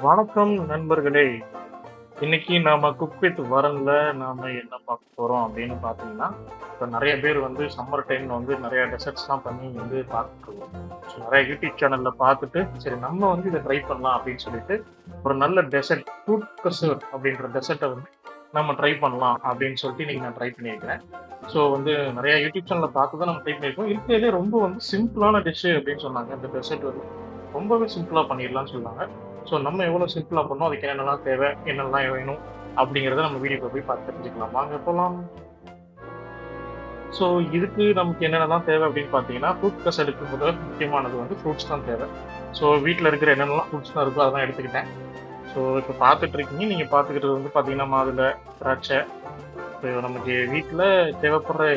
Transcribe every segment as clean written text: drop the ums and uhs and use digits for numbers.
வணக்கம் நண்பர்களே! இன்னைக்கு நாம குக் வித் வரன்ல நாம என்ன பார்க்க போறோம் அப்படின்னு பார்த்தீங்கன்னா, இப்ப நெறைய பேர் வந்து சம்மர் டைம்ல வந்து நெறைய டெசர்ட்ஸ்லாம் பண்ணி வந்து பார்த்துட்டுருக்கோம். ஸோ நெறைய யூடியூப் சேனல்ல பார்த்துட்டு, சரி நம்ம வந்து இத ட்ரை பண்ணலாம் அப்படின்னு சொல்லிட்டு, ஒரு நல்ல டெசர்ட் ஃப்ரூட் கஸ்டர்ட் அப்படின்ற டெசர்ட்ட வந்து நம்ம ட்ரை பண்ணலாம் அப்படின்னு சொல்லிட்டு இன்னைக்கு நான் ட்ரை பண்ணியிருக்கிறேன். ஸோ வந்து நெறைய யூடியூப் சேனல்ல பார்த்து தான் நம்ம ட்ரை பண்ணியிருக்கோம். இருக்கிறதுலயே ரொம்ப வந்து சிம்பிளான டிஷ் அப்படின்னு சொன்னாங்க. இந்த டெசர்ட் வந்து ரொம்பவே சிம்பிளா பண்ணிடலாம்னு சொன்னாங்க. ஸோ நம்ம எவ்வளோ சிம்பிளா பண்ணோம், அதுக்கு என்னென்னலாம் தேவை, என்னென்னலாம் வேணும் அப்படிங்கிறத நம்ம வீடியோக்குள்ள போய் பார்த்து தெரிஞ்சுக்கலாம். வாங்க போலாம். ஸோ இதுக்கு நமக்கு என்னென்னலாம் தேவை அப்படின்னு பார்த்தீங்கன்னா, ஃப்ரூட் கஸ்டர்டுக்கு முதல்ல முக்கியமானது வந்து ஃப்ரூட்ஸ் தான் தேவை. ஸோ வீட்ல இருக்கிற என்னென்னலாம் ஃப்ரூட்ஸ்லாம் இருக்கோ அதெல்லாம் எடுத்துக்கிட்டேன். ஸோ இப்ப பார்த்துட்டு இருக்கீங்க. நீங்க பார்த்துக்கிறது வந்து பார்த்தீங்கன்னா, மாதுளை, திராட்சை. இப்போ நமக்கு வீட்ல தேவைப்படுற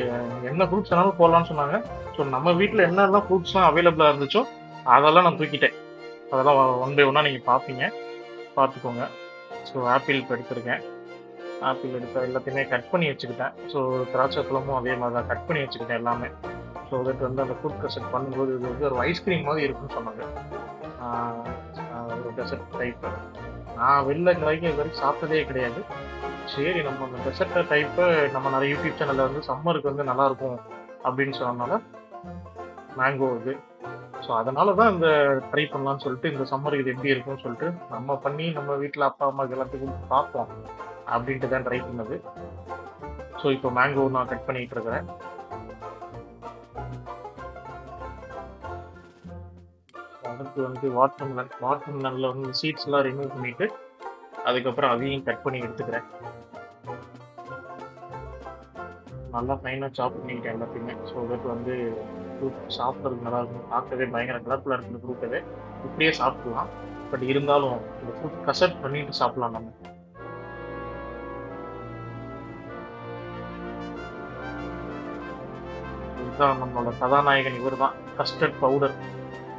என்ன ஃப்ரூட்ஸ் வேணாலும் போடலாம்னு சொன்னாங்க. ஸோ நம்ம வீட்ல என்னெல்லாம் ஃப்ரூட்ஸ்லாம் அவைலபிளா இருந்துச்சோ, அதெல்லாம் நான் தூக்கிட்டேன். அதெல்லாம் ஒன் பை ஒன்னா நீங்க பார்ப்பீங்க. பார்த்துக்கோங்க. ஸோ ஆப்பிள் இப்ப எடுத்திருக்கேன். ஆப்பிள் எடுத்து எல்லாத்தையுமே கட் பண்ணி வச்சுக்கிட்டேன். ஸோ திராட்சை பழமும் அதே மாதிரி தான் கட் பண்ணி வச்சுக்கிட்டேன் எல்லாமே. ஸோ தட் வந்து அந்த ஃப்ரூட் கஸ்டர்ட் பண்ணும்போது இது வந்து ஒரு ஐஸ்கிரீம் மாதிரி இருக்குன்னு சொன்னாங்க. ஆஹ் ஒரு டெசர்ட் டைப்பு. நான் வெளில இது வரைக்கும் சாப்பிட்டதே கிடையாது. சரி நம்ம அந்த டெசர்ட் டைப்பை நம்ம நிறைய யூடியூப் சேனல்ல வந்து சம்மருக்கு வந்து நல்லா இருக்கும் அப்படின்னு சொன்னதுனால மேங்கோ இது. ஸோ அதனால தான் இந்த ட்ரை பண்ணலாம்னு சொல்லிட்டு இந்த சம்மருக்கு இது எப்படி இருக்கும்னு சொல்லிட்டு நம்ம பண்ணி நம்ம வீட்டில் அப்பா அம்மாக்கு எல்லாத்துக்கும் பார்ப்போம் அப்படின்ட்டு தான் ட்ரை பண்ணது. ஸோ இப்போ மேங்கோ நான் கட் பண்ணிட்டு இருக்கிறேன். அடுத்து வந்து வாட்டர்மெலன்ல வந்து சீட்ஸ் எல்லாம் ரிமூவ் பண்ணிட்டு அதுக்கப்புறம் அதையும் கட் பண்ணி எடுத்துக்கிறேன். நல்லா ஃபைனாக சாப் பண்ணிக்கிட்டேன் எல்லாத்தையுமே. ஸோ தட் வந்து ஃப்ரூட் சாப்பிட்றதுக்கு நல்லா இருக்கும். பார்க்கவே பயங்கர கலர்ஃபுல்லாக இருக்குது ஃப்ரூட்டவே. இப்படியே சாப்பிடலாம். பட் இருந்தாலும் இந்த ஃப்ரூட் கசட் பண்ணிட்டு சாப்பிடலாம் நம்ம. இதுதான் நம்மளோட கதாநாயகன் இவர் தான், கஸ்டர்ட் பவுடர்.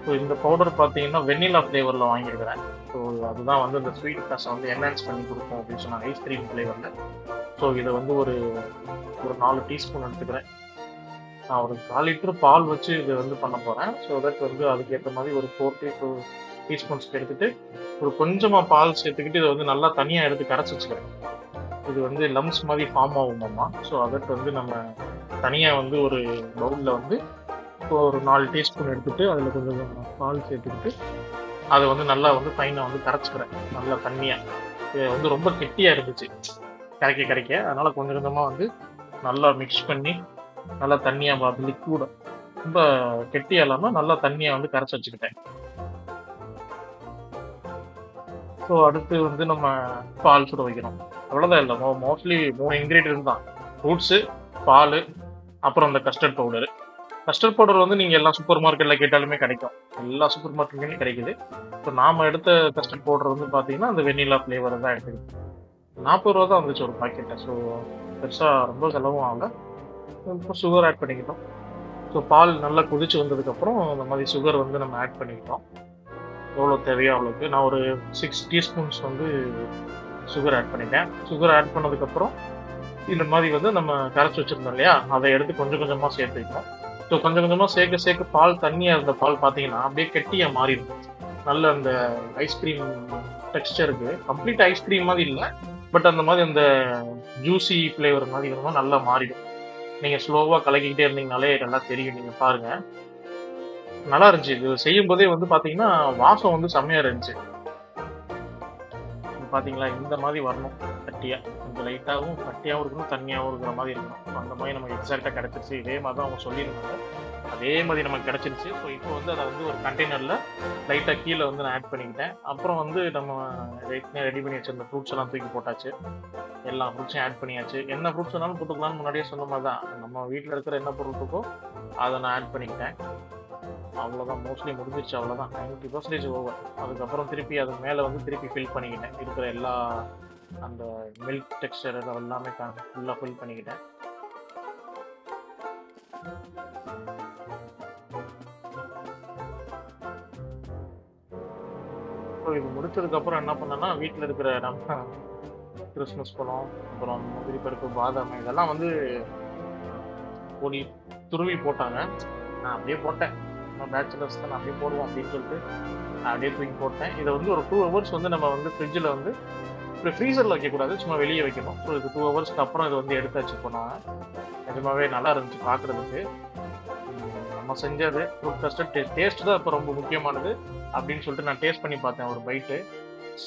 ஸோ இந்த பவுடர் பார்த்தீங்கன்னா வெண்ணிலா ஃப்ளேவரில் வாங்கியிருக்கிறேன். ஸோ அதுதான் வந்து இந்த ஸ்வீட் காசை வந்து என்ஹான்ஸ் பண்ணி கொடுக்கும் அப்படின்னு சொன்னாங்க, ஐஸ்கிரீம் ஃப்ளேவரில். ஸோ இதை வந்து ஒரு ஒரு 4 டீஸ்பூன் எடுத்துக்கிறேன். நான் ஒரு 1/4 லிட்டர் பால் வச்சு இது வந்து பண்ண போகிறேன். ஸோ தட் வந்து அதுக்கேற்ற மாதிரி ஒரு 4 டீஸ்பூன்ஸ்க்கு எடுத்துட்டு ஒரு கொஞ்சமாக பால் சேர்த்துக்கிட்டு இதை வந்து நல்லா தனியாக எடுத்து கரைச்சி வச்சுக்கிறேன். இது வந்து லம்ஸ் மாதிரி ஃபார்ம் ஆகுமாம்மா. ஸோ அதற்கு வந்து நம்ம தனியாக வந்து ஒரு பவுலில் வந்து ஒரு 4 டீஸ்பூன் எடுத்துட்டு அதில் கொஞ்சம் பால் சேர்த்துக்கிட்டு அதை வந்து நல்லா வந்து ஃபைனாக வந்து கரைச்சிக்கிறேன், நல்லா தண்ணியாக. இது வந்து ரொம்ப கெட்டியாக இருந்துச்சு கரைக்க. அதனால கொஞ்சம் கொஞ்சமாக வந்து நல்லா மிக்ஸ் பண்ணி நல்லா தண்ணியாக பார்த்து லிக்விட் ரொம்ப கெட்டியாக இல்லாமல் நல்லா தண்ணியாக வந்து கரைச்சி வச்சுக்கிட்டேன். ஸோ அடுத்து வந்து நம்ம பால் சுட வைக்கிறோம். அவ்வளோதான். இல்லை மோஸ்ட்லி 3 இன்க்ரீடியன்ட் தான். ஃப்ரூட்ஸு, பால், அப்புறம் அந்த கஸ்டர்ட் பவுடரு. கஸ்டர்ட் பவுடர் வந்து நீங்கள் எல்லா சூப்பர் மார்க்கெட்டில் கேட்டாலுமே கிடைக்கும். எல்லா சூப்பர் மார்க்கெட்லையும் கிடைக்குது. இப்போ நாம் எடுத்த கஸ்டர்ட் பவுடர் வந்து பார்த்தீங்கன்னா அந்த வெண்ணிலா ஃப்ளேவர் தான் எடுத்துக்கிட்டோம். 40 ரூபா தான் வந்துச்சு ஒரு பாக்கெட்டை. ஸோ பெருசாக ரொம்ப செலவும் ஆகல. இப்போ சுகர் ஆட் பண்ணிக்கிட்டோம். ஸோ பால் நல்லா கொதிச்சு வந்ததுக்கப்புறம் இந்த மாதிரி சுகர் வந்து நம்ம ஆட் பண்ணிக்கிட்டோம். எவ்வளோ தேவையோ அவ்வளோக்கு. நான் ஒரு 6 டீஸ்பூன்ஸ் வந்து சுகர் ஆட் பண்ணிட்டேன். சுகர் ஆட் பண்ணதுக்கப்புறம் இந்த மாதிரி வந்து நம்ம கரைச்சி வச்சுருந்தோம் இல்லையா, அதை எடுத்து கொஞ்சம் கொஞ்சமாக சேர்த்துக்கிட்டோம். ஸோ கொஞ்சம் கொஞ்சமாக சேர்க்க பால் தண்ணியாக இருந்த பால் பார்த்தீங்கன்னா அப்படியே கெட்டியாக மாறிடும். நல்ல அந்த ஐஸ்கிரீம் டெக்ஸ்டருக்கு கம்ப்ளீட் ஐஸ்கிரீம் மாதிரி இல்லை, பட் அந்த மாதிரி அந்த ஜூசி ஃப்ளேவர் மாதிரி நல்லா மாறிடும். நீங்கள் ஸ்லோவாக கலக்கிக்கிட்டே இருந்தீங்கனாலே நல்லா தெரியும். நீங்கள் பாருங்கள், நல்லா இருந்துச்சு. இது செய்யும் போதே வந்து பார்த்தீங்கன்னா வாசம் வந்து செம்மையாக இருந்துச்சு. பார்த்தீங்களா, இந்த மாதிரி வரணும் கட்டியாக. கொஞ்சம் லைட்டாகவும் கட்டியாகவும் இருக்கணும், தண்ணியாகவும் இருக்கிற மாதிரி இருக்கணும். அந்த மாதிரி நமக்கு எக்ஸாக்டாக கிடச்சிருச்சு. இதே மாதிரி தான் அவங்க சொல்லியிருந்தாங்க. அதே மாதிரி நமக்கு கிடச்சிருச்சு. ஸோ இப்போ வந்து அதை வந்து ஒரு கண்டெய்னரில் லைட்டாக கீழே வந்து நான் ஆட் பண்ணிக்கிட்டேன். அப்புறம் வந்து நம்ம ரெடி பண்ணி வச்சிருந்த ஃப்ரூட்ஸ் எல்லாம் தூக்கி போட்டாச்சு. எல்லா ஃப்ரூட்ஸையும் ஆட் பண்ணியாச்சு. என்ன ஃப்ரூட்ஸ் வேணாலும் போட்டுக்கலாம்னு முன்னாடியே சொன்ன மாதிரி தான். நம்ம வீட்டில் இருக்கிற என்ன பொருள் இருக்கோ அதை நான் ஆட் பண்ணிக்கிட்டேன். அவ்வளோதான், மோஸ்ட்லி முடிஞ்சிருச்சு. அவ்வளோதான், 90% ஓவர். அதுக்கப்புறம் திருப்பி அது மேலே வந்து திருப்பி ஃபில் பண்ணிக்கிட்டேன். இருக்கிற எல்லா அந்த மில்க் டெக்ஸ்டர் எல்லாமே ஃபுல்லாக ஃபில் பண்ணிக்கிட்டேன். ஸோ இது முடிச்சதுக்கப்புறம் என்ன பண்ணேன்னா, வீட்டில் இருக்கிற நம்ம கிறிஸ்மஸ் பழம், அப்புறம் முந்திரி பருப்பு, பாதாம் இதெல்லாம் வந்து பொடி துருவி போட்டாங்க. நான் அப்படியே போட்டேன். நம்ம பேச்சுலர்ஸ் தான் அப்படியே போடுவோம் அப்படின்னு சொல்லிட்டு அப்படியே தூக்கி போட்டேன். இதை வந்து ஒரு 2 ஹவர்ஸ் வந்து நம்ம வந்து ஃப்ரிட்ஜில் வந்து ஃப்ரீசரில் வைக்கக்கூடாது, சும்மா வெளியே வைக்கணும். ஸோ இது 2 ஹவர்ஸ்க்கு அப்புறம் இது வந்து எடுத்தாச்சு. இப்போ நான் நிஜமாவே நல்லா இருந்துச்சு பார்க்குறதுக்கு. நம்ம செஞ்சது ஃப்ரூட் கஸ்டர்ட் டேஸ்ட் தான் இப்போ ரொம்ப முக்கியமானது அப்படின்னு சொல்லிட்டு நான் டேஸ்ட் பண்ணி பார்த்தேன் ஒரு பைட்டு.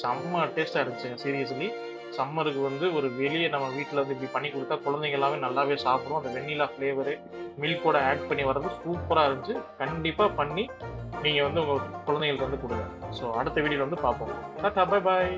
செம்ம டேஸ்ட்டாக இருந்துச்சுங்க சீரியஸ்லி. சம்மருக்கு வந்து ஒரு வெளியே நம்ம வீட்டில் வந்து இப்படி பண்ணி கொடுத்தா குழந்தைங்க எல்லாமே நல்லாவே சாப்பிடும். அந்த வெண்ணிலா ஃப்ளேவரு மில்கோட ஆட் பண்ணி வர்றது சூப்பராக இருந்துச்சு. கண்டிப்பாக பண்ணி நீங்கள் வந்து உங்கள் குழந்தைங்களுக்கு வந்து கொடுங்க. ஸோ அடுத்த வீடியோவில் வந்து பார்ப்போம். Tata, bye bye.